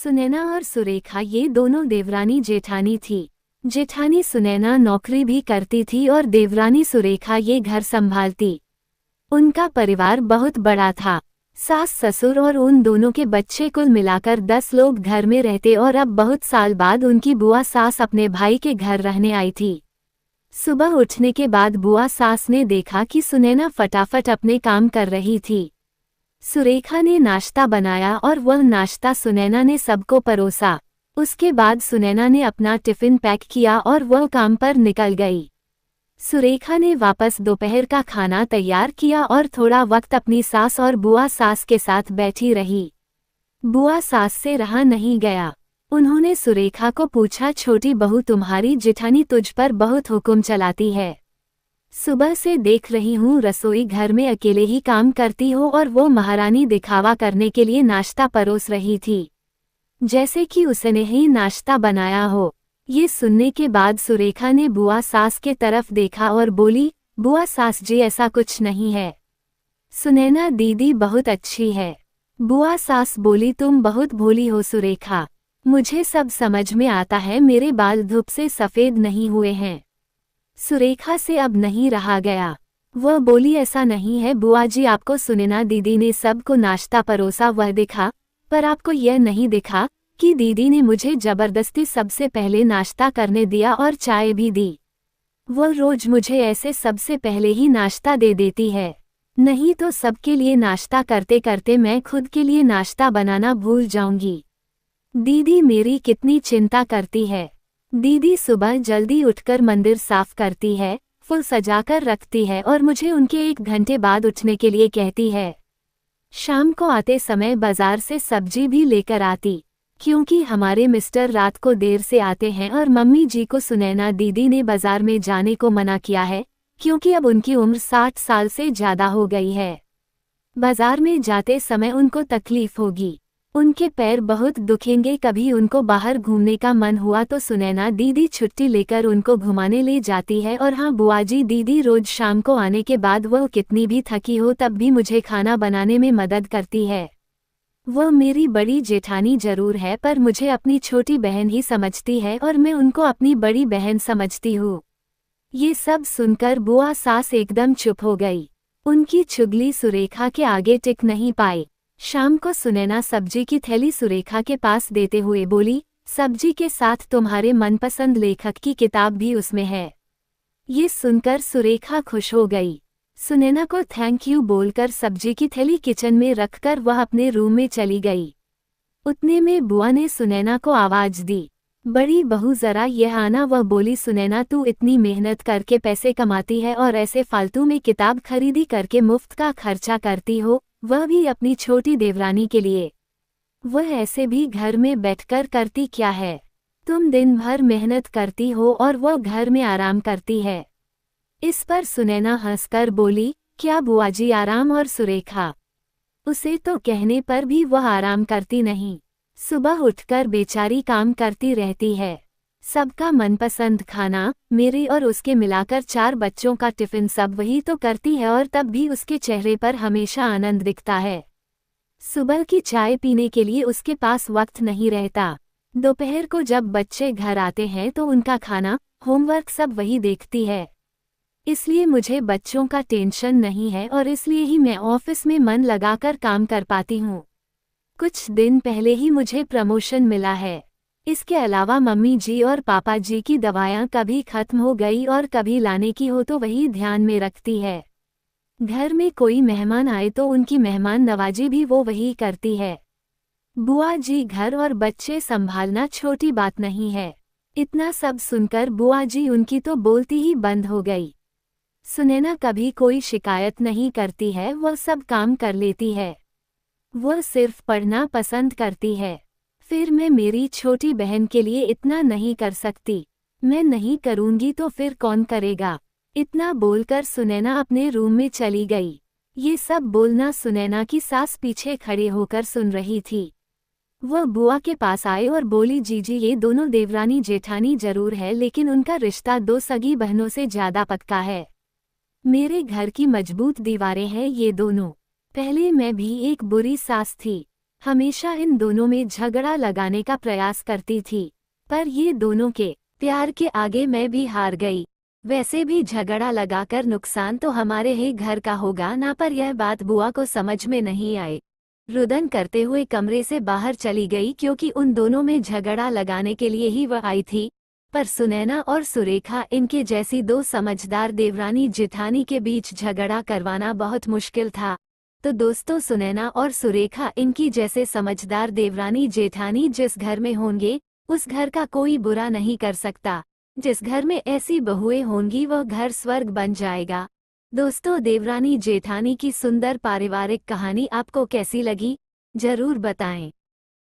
सुनैना और सुरेखा ये दोनों देवरानी जेठानी थी। जेठानी सुनैना नौकरी भी करती थी और देवरानी सुरेखा ये घर संभालती। उनका परिवार बहुत बड़ा था। सास ससुर और उन दोनों के बच्चे कुल मिलाकर 10 लोग घर में रहते और अब बहुत साल बाद उनकी बुआ सास अपने भाई के घर रहने आई थी। सुबह उठने के बाद बुआ सास ने देखा कि सुनैना फटाफट अपने काम कर रही थी। सुरेखा ने नाश्ता बनाया और वह नाश्ता सुनैना ने सबको परोसा। उसके बाद सुनैना ने अपना टिफिन पैक किया और वह काम पर निकल गई। सुरेखा ने वापस दोपहर का खाना तैयार किया और थोड़ा वक्त अपनी सास और बुआ सास के साथ बैठी रही। बुआ सास से रहा नहीं गया। उन्होंने सुरेखा को पूछा, छोटी बहू तुम्हारी जेठानी तुझ पर बहुत हुक्म चलाती है। सुबह से देख रही हूँ रसोई घर में अकेले ही काम करती हो और वो महारानी दिखावा करने के लिए नाश्ता परोस रही थी, जैसे कि उसने ही नाश्ता बनाया हो। ये सुनने के बाद सुरेखा ने बुआ सास के तरफ देखा और बोली, बुआ सास जी ऐसा कुछ नहीं है। सुनैना दीदी बहुत अच्छी है। बुआ सास बोली, तुम बहुत भोली हो सुरेखा। मुझे सब समझ में आता है, मेरे बाल धूप से सफ़ेद नहीं हुए हैं। सुरेखा से अब नहीं रहा गया। वह बोली, ऐसा नहीं है बुआ जी, आपको सुनैना दीदी ने सबको नाश्ता परोसा वह दिखा, पर आपको यह नहीं दिखा कि दीदी ने मुझे जबरदस्ती सबसे पहले नाश्ता करने दिया और चाय भी दी। वह रोज मुझे ऐसे सबसे पहले ही नाश्ता दे देती है, नहीं तो सबके लिए नाश्ता करते करते मैं खुद के लिए नाश्ता बनाना भूल जाऊंगी। दीदी मेरी कितनी चिंता करती है। दीदी सुबह जल्दी उठकर मंदिर साफ करती है, फूल सजाकर रखती है और मुझे उनके 1 घंटे बाद उठने के लिए कहती है। शाम को आते समय बाजार से सब्जी भी लेकर आती, क्योंकि हमारे मिस्टर रात को देर से आते हैं और मम्मी जी को सुनैना दीदी ने बाजार में जाने को मना किया है, क्योंकि अब उनकी उम्र 60 साल से ज़्यादा हो गई है। बाजार में जाते समय उनको तकलीफ होगी, उनके पैर बहुत दुखेंगे। कभी उनको बाहर घूमने का मन हुआ तो सुनैना दीदी छुट्टी लेकर उनको घुमाने ले जाती है। और हाँ बुआ जी, दीदी रोज शाम को आने के बाद वह कितनी भी थकी हो तब भी मुझे खाना बनाने में मदद करती है। वह मेरी बड़ी जेठानी जरूर है, पर मुझे अपनी छोटी बहन ही समझती है और मैं उनको अपनी बड़ी बहन समझती हूँ। ये सब सुनकर बुआ सास एकदम चुप हो गई। उनकी चुगली सुरेखा के आगे टिक नहीं पाई। शाम को सुनैना सब्जी की थैली सुरेखा के पास देते हुए बोली, सब्जी के साथ तुम्हारे मनपसंद लेखक की किताब भी उसमें है। ये सुनकर सुरेखा खुश हो गई। सुनैना को थैंक यू बोलकर सब्जी की थैली किचन में रखकर वह अपने रूम में चली गई। उतने में बुआ ने सुनैना को आवाज दी, बड़ी बहू जरा यह आना। वह बोली, सुनैना तू इतनी मेहनत करके पैसे कमाती है और ऐसे फालतू में किताब खरीदी करके मुफ्त का खर्चा करती हो, वह भी अपनी छोटी देवरानी के लिए। वह ऐसे भी घर में बैठकर करती क्या है? तुम दिन भर मेहनत करती हो और वह घर में आराम करती है। इस पर सुनैना हंसकर बोली, क्या बुआ जी आराम? और सुरेखा उसे तो कहने पर भी वह आराम करती नहीं। सुबह उठकर बेचारी काम करती रहती है। सबका मनपसंद खाना, मेरे और उसके मिलाकर 4 बच्चों का टिफिन सब वही तो करती है और तब भी उसके चेहरे पर हमेशा आनंद दिखता है। सुबह की चाय पीने के लिए उसके पास वक्त नहीं रहता। दोपहर को जब बच्चे घर आते हैं तो उनका खाना, होमवर्क सब वही देखती है। इसलिए मुझे बच्चों का टेंशन नहीं है और इसलिए ही मैं ऑफिस में मन लगाकर काम कर पाती हूँ। कुछ दिन पहले ही मुझे प्रमोशन मिला है। इसके अलावा मम्मी जी और पापा जी की दवाइयाँ कभी खत्म हो गई और कभी लाने की हो तो वही ध्यान में रखती है। घर में कोई मेहमान आए तो उनकी मेहमान नवाजी भी वो वही करती है। बुआ जी घर और बच्चे संभालना छोटी बात नहीं है। इतना सब सुनकर बुआ जी उनकी तो बोलती ही बंद हो गई। सुनैना कभी कोई शिकायत नहीं करती है, वह सब काम कर लेती है। वह सिर्फ पढ़ना पसंद करती है। फिर मैं मेरी छोटी बहन के लिए इतना नहीं कर सकती। मैं नहीं करूँगी तो फिर कौन करेगा? इतना बोलकर सुनैना अपने रूम में चली गई। ये सब बोलना सुनैना की सास पीछे खड़े होकर सुन रही थी। वह बुआ के पास आए और बोली, जीजी ये दोनों देवरानी जेठानी जरूर है, लेकिन उनका रिश्ता 2 सगी बहनों से ज़्यादा पक्का है। मेरे घर की मजबूत दीवारें हैं ये दोनों। पहले मैं भी एक बुरी सास थी। हमेशा इन दोनों में झगड़ा लगाने का प्रयास करती थी, पर ये दोनों के प्यार के आगे मैं भी हार गई। वैसे भी झगड़ा लगाकर नुकसान तो हमारे ही घर का होगा ना, पर यह बात बुआ को समझ में नहीं आई। रुदन करते हुए कमरे से बाहर चली गई क्योंकि उन दोनों में झगड़ा लगाने के लिए ही वह आई थी। पर सुनैना और सुरेखा, इनके जैसी दो समझदार देवरानी जेठानी के बीच झगड़ा करवाना बहुत मुश्किल था। तो दोस्तों, सुनैना और सुरेखा, इनकी जैसे समझदार देवरानी जेठानी जिस घर में होंगे, उस घर का कोई बुरा नहीं कर सकता। जिस घर में ऐसी बहुएं होंगी वह घर स्वर्ग बन जाएगा। दोस्तों, देवरानी जेठानी की सुंदर पारिवारिक कहानी आपको कैसी लगी, जरूर बताएं।